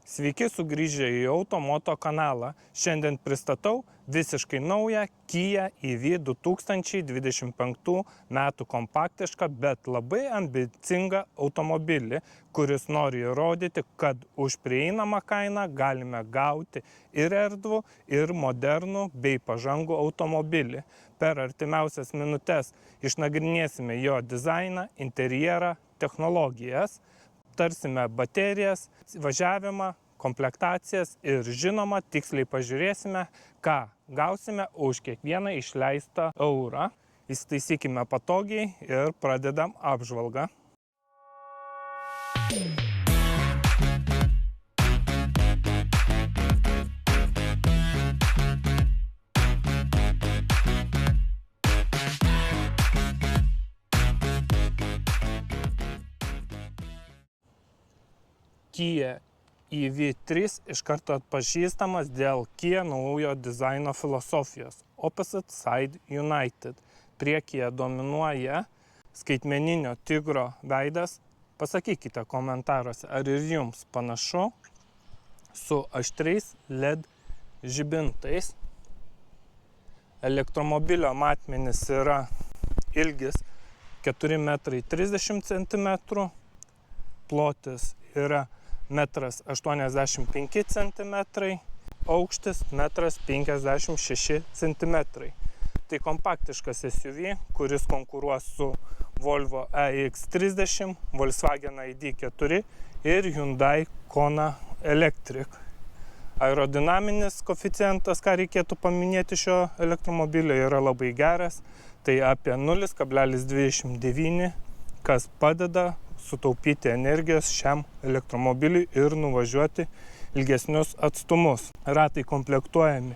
Sveiki sugrįžę į Automoto kanalą. Šiandien pristatau visiškai naują Kia EV 2025 metų kompaktišką, bet labai ambicingą automobilį, kuris nori įrodyti, kad už prieinamą kainą galime gauti ir erdvų, ir modernų bei pažangų automobilį. Per artimiausias minutes išnagrinėsime jo dizainą, interjerą, technologijas, tarsime baterijas, važiavimą, komplektacijas ir žinoma, tiksliai pažiūrėsime, ką gausime už kiekvieną išleistą eurą. Įsitaisykime patogiai ir pradedam apžvalgą. Kia EV3 iš karto atpažįstamas dėl Kia naujo dizaino filosofijos Opposite Side United. Priekyje dominuoja skaitmeninio tigro veidas. Pasakykite komentaruose, ar ir jums panašu, su aštriais LED žibintais. Elektromobilio matmenys yra ilgis 4,30 m, plotis yra 1,85 cm, aukštis 1,56 cm. Tai kompaktiškas SUV, kuris konkuruos su Volvo EX30, Volkswagen ID4 ir Hyundai Kona Electric. Aerodinaminis koeficientas, ką reikėtų paminėti šio elektromobilio, yra labai geras. Tai apie 0,29, kas padeda sutaupyti energijos šiam elektromobiliui ir nuvažiuoti ilgesnius atstumus. Ratai komplektuojami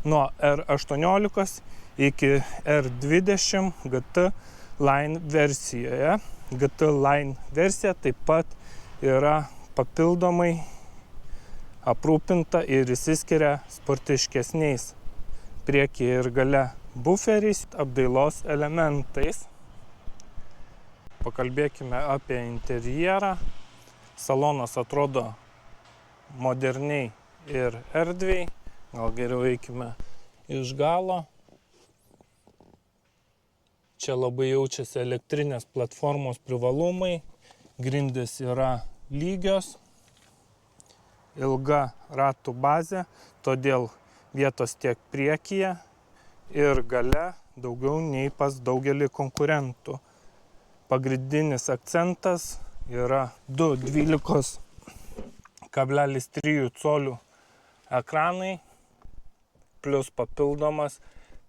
nuo R18 iki R20 GT Line versijoje. GT Line versija taip pat yra papildomai aprūpinta ir išsiskiria sportiškesniais priekyje ir gale buferiais, apdailos elementais. Pakalbėkime apie interjerą. Salonas atrodo moderniai ir erdviai. Gal geriau eikime iš galo. Čia labai jaučiasi elektrinės platformos privalumai. Grindys yra lygios. Ilga ratų bazė, todėl vietos tiek priekyje ir gale daugiau nei pas daugelį konkurentų. Pagrindinis akcentas yra du 12,3 colių ekranai plus papildomas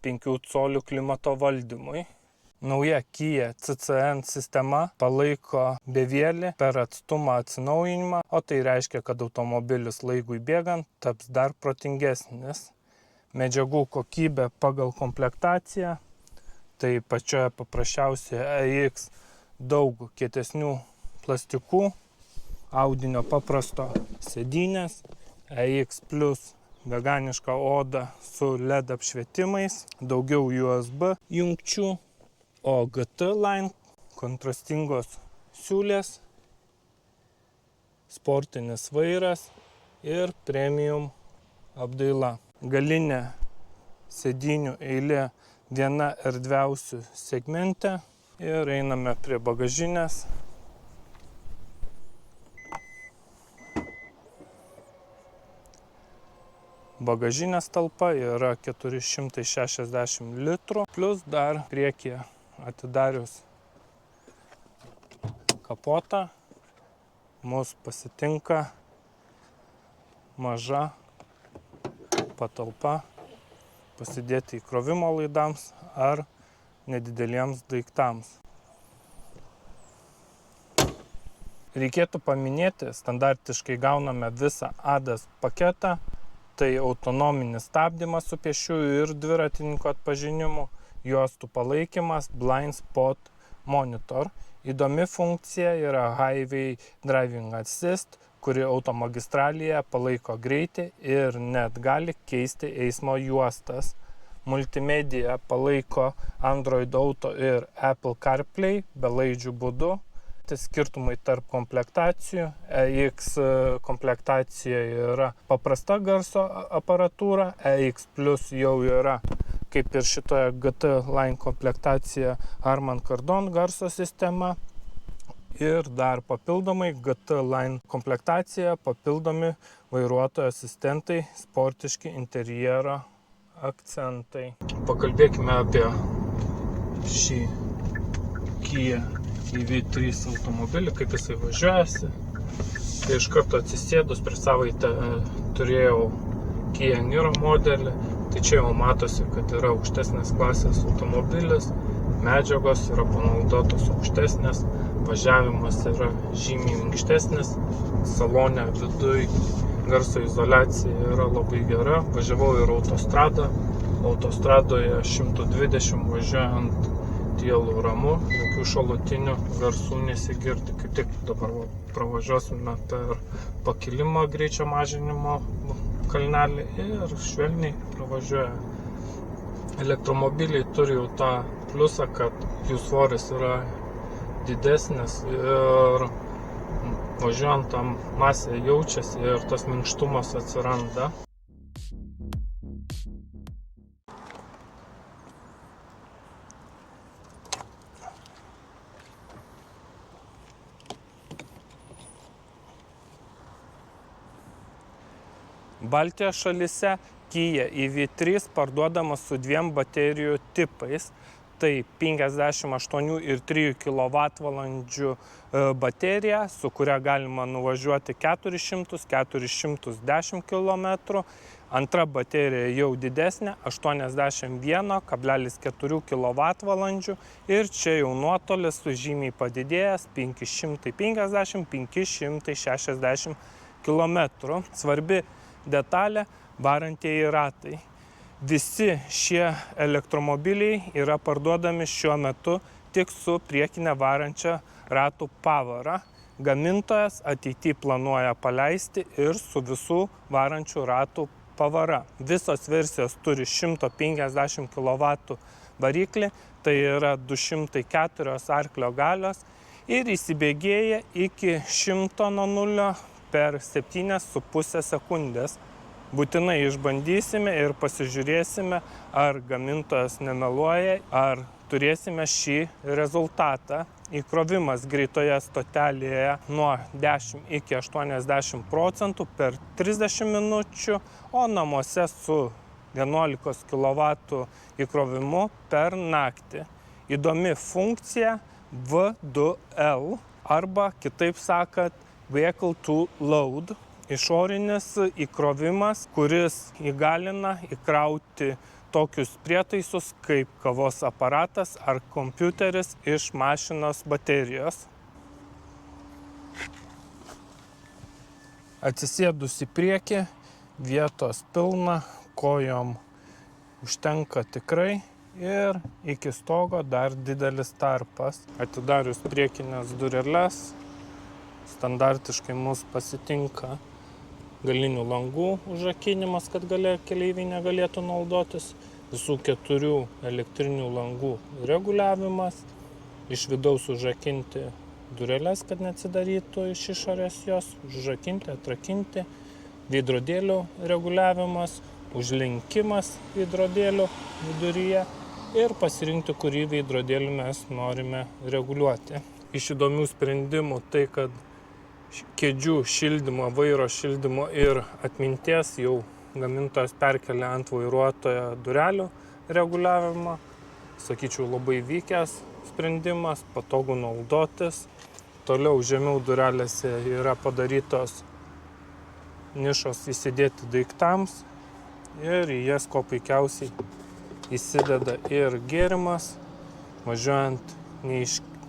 5 colių klimato valdymui. Nauja Kia CCN sistema palaiko bevėlį per atstumą atsinaujinimą, o tai reiškia, kad automobilis laikui bėgant taps dar protingesnis. Medžiagų kokybė pagal komplektaciją, tai pačioje paprasčiausioje EX daug kietesnių plastikų, audinio paprasto sėdynės, EX plus veganiška oda su LED apšvietimais, daugiau USB jungčių, o GT Line kontrastingos siūlės, sportinis vairas ir premium apdaila. Galinė sėdynių eilė viena erdviausių segmente. Ir einame prie bagažinės. Bagažinės talpa yra 460 litrų, plus dar priekyje atidarius kapotą mus pasitinka maža patalpa pasidėti įkrovimo laidams ar nedideliems daiktams. Reikėtų paminėti, standartiškai gauname visą ADAS paketą, tai autonominis stabdymas su pėsčiųjų ir dviratininko atpažinimu, juostų palaikymas, blind spot monitor. Įdomi funkcija yra Highway Driving Assist, kuri automagistralėje palaiko greitį ir net gali keisti eismo juostas. Multimedija palaiko Android Auto ir Apple CarPlay belaidžių būdu. pastebėti skirtumai tarp komplektacijų. EX komplektacija yra paprasta garso aparatūra, EX Plus jau yra, kaip ir šitoje GT Line komplektacija, Harman Kardon garso sistema. Ir dar papildomai GT Line komplektacija, papildomi vairuotojo asistentai, sportiški interjero akcentai. Pakalbėkime apie šį Kia EV3 automobilį, kaip jisai važiuojasi. Tai iš karto atsisėdus, prieš savaitę turėjau Kia Niro modelį, tai čia jau matosi, kad yra aukštesnės klasės automobilis, medžiagos yra panaudotos aukštesnės, važiavimas yra žymiai minkštesnis, salone viduj garso izoliacija yra labai gera. Važiavau ir autostradą. Autostradoje 120 važiuojant tylu ramu, jokių šalutinių garsų nesigirdi. Kaip tik dabar pravažiuosime per pakilimą greičio mažinimo kalnelį ir švelniai pravažiuoja. Elektromobiliai turi jau tą pliusą, kad jų svoris yra didesnis ir važiuojant tam masė jaučiasi ir tas minkštumas atsiranda. Baltijos šalyse Kia EV3 parduodamas su dviem baterijų tipais. Tai 58 ir 3 kWh baterija, su kuria galima nuvažiuoti 400-410 km. Antra baterija jau didesnė, 81,4 kWh. Ir čia jau nuotolis žymiai padidėjęs, 550-560 km. Svarbi detalė – varantieji ratai. Visi šie elektromobiliai yra parduodami šiuo metu tik su priekinė varančia ratų pavara. Gamintojas ateityje planuoja paleisti ir su visų varančių ratų pavara. Visos versijos turi 150 kW variklį, tai yra 204 arklio galios ir įsibėgėja iki 100 nuo 0 per 7,5 sekundės. Būtinai išbandysime ir pasižiūrėsime, ar gamintojas nemeluoja, ar turėsime šį rezultatą. Įkrovimas greitoje stotelėje nuo 10 iki 80% per 30 minučių, o namuose su 11 kW įkrovimu per naktį. Įdomi funkcija V2L arba, kitaip sakant, Vehicle to Load. Išorinis įkrovimas, kuris įgalina įkrauti tokius prietaisus kaip kavos aparatas ar kompiuteris iš mašinos baterijos. Atsisėdus į priekį, vietos pilna, kojom užtenka tikrai ir iki stogo dar didelis tarpas. Atidarius priekinės dureles, standartiškai mus pasitinka galinių langų užrakinimas, kad keleiviai negalėtų naudotis, visų 4 elektrinių langų reguliavimas, iš vidaus užrakinti dureles, kad neatsidarytų iš išorės jos, užrakinti, atrakinti, veidrodėlių reguliavimas, užlinkimas veidrodėlių viduryje ir pasirinkti, kurį veidrodėlį mes norime reguliuoti. Iš įdomių sprendimų tai, kad kėdžių šildymo, vairo šildymo ir atminties jau gamintojas perkelia ant vairuotojo durelių reguliavimą. Sakyčiau, labai vykęs sprendimas, patogu naudotis. Toliau žemiau durelėse yra padarytos nišos įsidėti daiktams ir į jas kuo puikiausiai įsideda ir gėrimas, važiuojant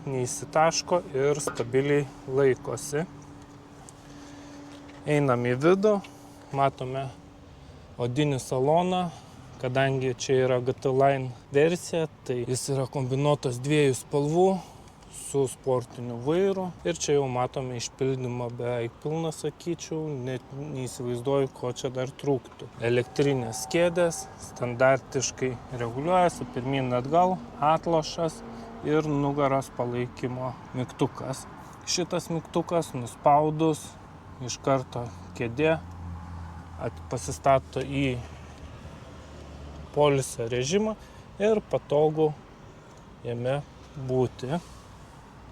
neįsitaško ir stabiliai laikosi. Einam į vidų, matome odinį saloną, kadangi čia yra GT Line versija, tai jis yra kombinuotas 2 spalvų su sportiniu vairu. Ir čia jau matome išpildymą beveik pilną, sakyčiau, net neįsivaizduoju, ko čia dar trūktų. Elektrinės kėdės standartiškai reguliuojasi pirmyn atgal, atlošas ir nugaros palaikymo mygtukas. šitas mygtukas, nuspaudus, iš karto kėdė pasistato į poilsio režimą ir patogu jame būti.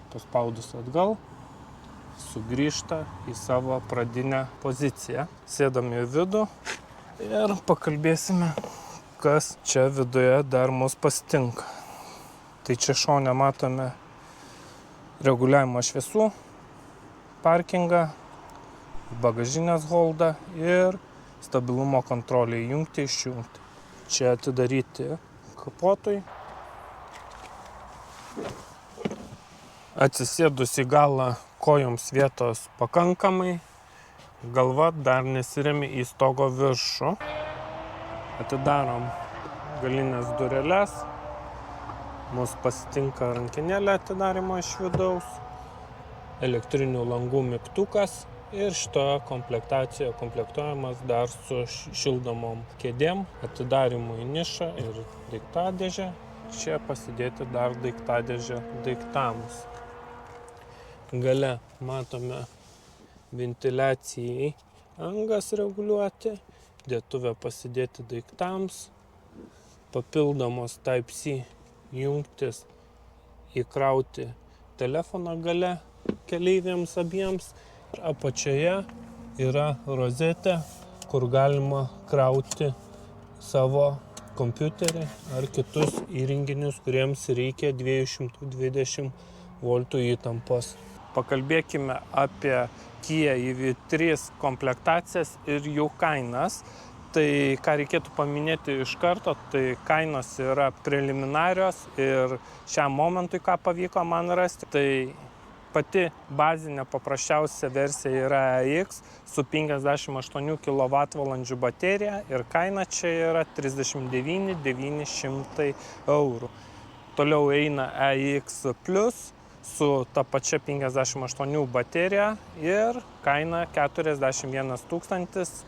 Paspaudus atgal, sugrįžta į savo pradinę poziciją. Sėdam į vidų ir pakalbėsime, kas čia viduje dar mus pasitinka. Tai čia šone matome reguliavimo šviesų, parkingą, bagažinės holdą ir stabilumo kontrolę įjungti, išjungti. Čia atidaryti kapotui. Atsisėdus į galą kojoms vietos pakankamai, galva dar nesiremi į stogo viršų. Atidarom galinės dureles, mus pasitinka rankenėlė atidarimo iš vidaus, elektrinių langų mygtukas ir šitoje komplektacijoje komplektuojamas dar su šildomom kėdėm, atidarimui nišą ir daiktadėžę. Čia pasidėti dar daiktadėžę daiktams. Gale matome ventiliacijai angas reguliuoti, dėtuvę pasidėti daiktams, papildomos Type-C jungtis įkrauti telefono gale keleiviams abiems. Apačioje yra rozetė, kur galima krauti savo kompiuterį ar kitus įrenginius, kuriems reikia 220 voltų įtampos. Pakalbėkime apie Kia EV3 komplektacijas ir jų kainas. Tai ką reikėtų paminėti iš karto, tai kainos yra preliminarios ir šiam momentui, ką pavyko man rasti, tai pati bazinė paprasčiausia versija yra EX su 58 kWh baterija ir kaina čia yra 39 900 eurų. Toliau eina EX Plus su ta pačia 58 baterija ir kaina 41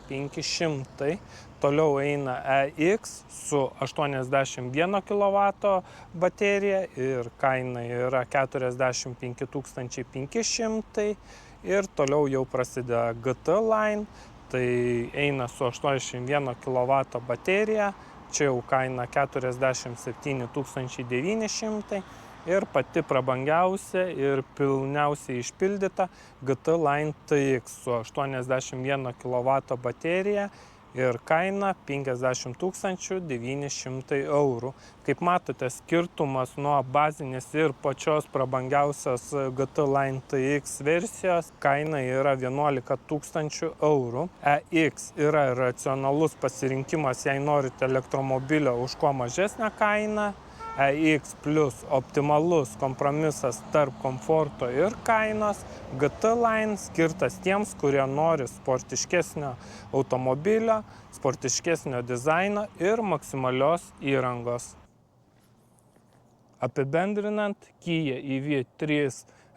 500. Toliau eina EX su 81 kW baterija ir kaina yra 45 500. Ir toliau jau prasideda GT Line, tai eina su 81 kW baterija, čia jau kaina 47 900. Ir pati prabangiausia ir pilniausiai išpildyta GT Line TX su 81 kW baterija ir kaina 50 900 eurų. Kaip matote, skirtumas nuo bazinės ir pačios prabangiausios GT Line TX versijos kaina yra 11 000 eurų. EX yra racionalus pasirinkimas, jei norite elektromobilio už kuo mažesnę kainą. EX Plus optimalus kompromisas tarp komforto ir kainos. GT Line skirtas tiems, kurie nori sportiškesnio automobilio, sportiškesnio dizaino ir maksimalios įrangos. Apibendrinant, Kia EV3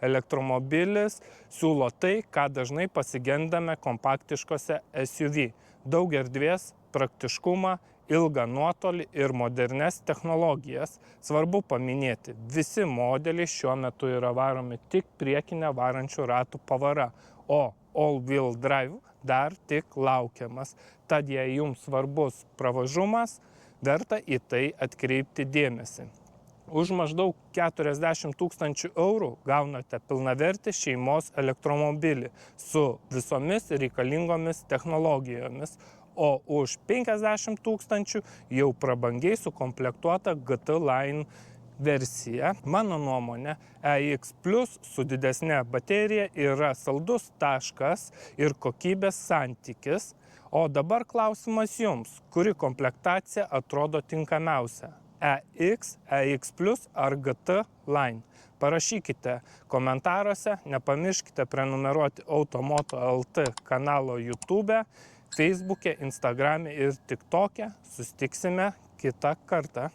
elektromobilis siūlo tai, ką dažnai pasigendame kompaktiškose SUV. Daug erdvės, praktiškumą, ilgą nuotolį ir modernes technologijas. Svarbu paminėti, visi modeliai šiuo metu yra varomi tik priekinę varančių ratų pavara, o all-wheel drive dar tik laukiamas. Tad jei jums svarbus pravažumas, verta į tai atkreipti dėmesį. Už maždaug 40 000 eurų gaunate pilnavertį šeimos elektromobilį su visomis reikalingomis technologijomis, o už 50 000 jau prabangiai sukomplektuota GT Line versija. Mano nuomonė, EX Plus su didesnė baterija yra saldus taškas ir kokybės santykis. O dabar klausimas jums, kuri komplektacija atrodo tinkamiausia? EX, EX Plus ar GT Line? Parašykite komentaruose, nepamirškite prenumeruoti Automoto LT kanalo YouTube, Facebook'e, Instagram'e ir TikTok'e. Susitiksime kitą kartą.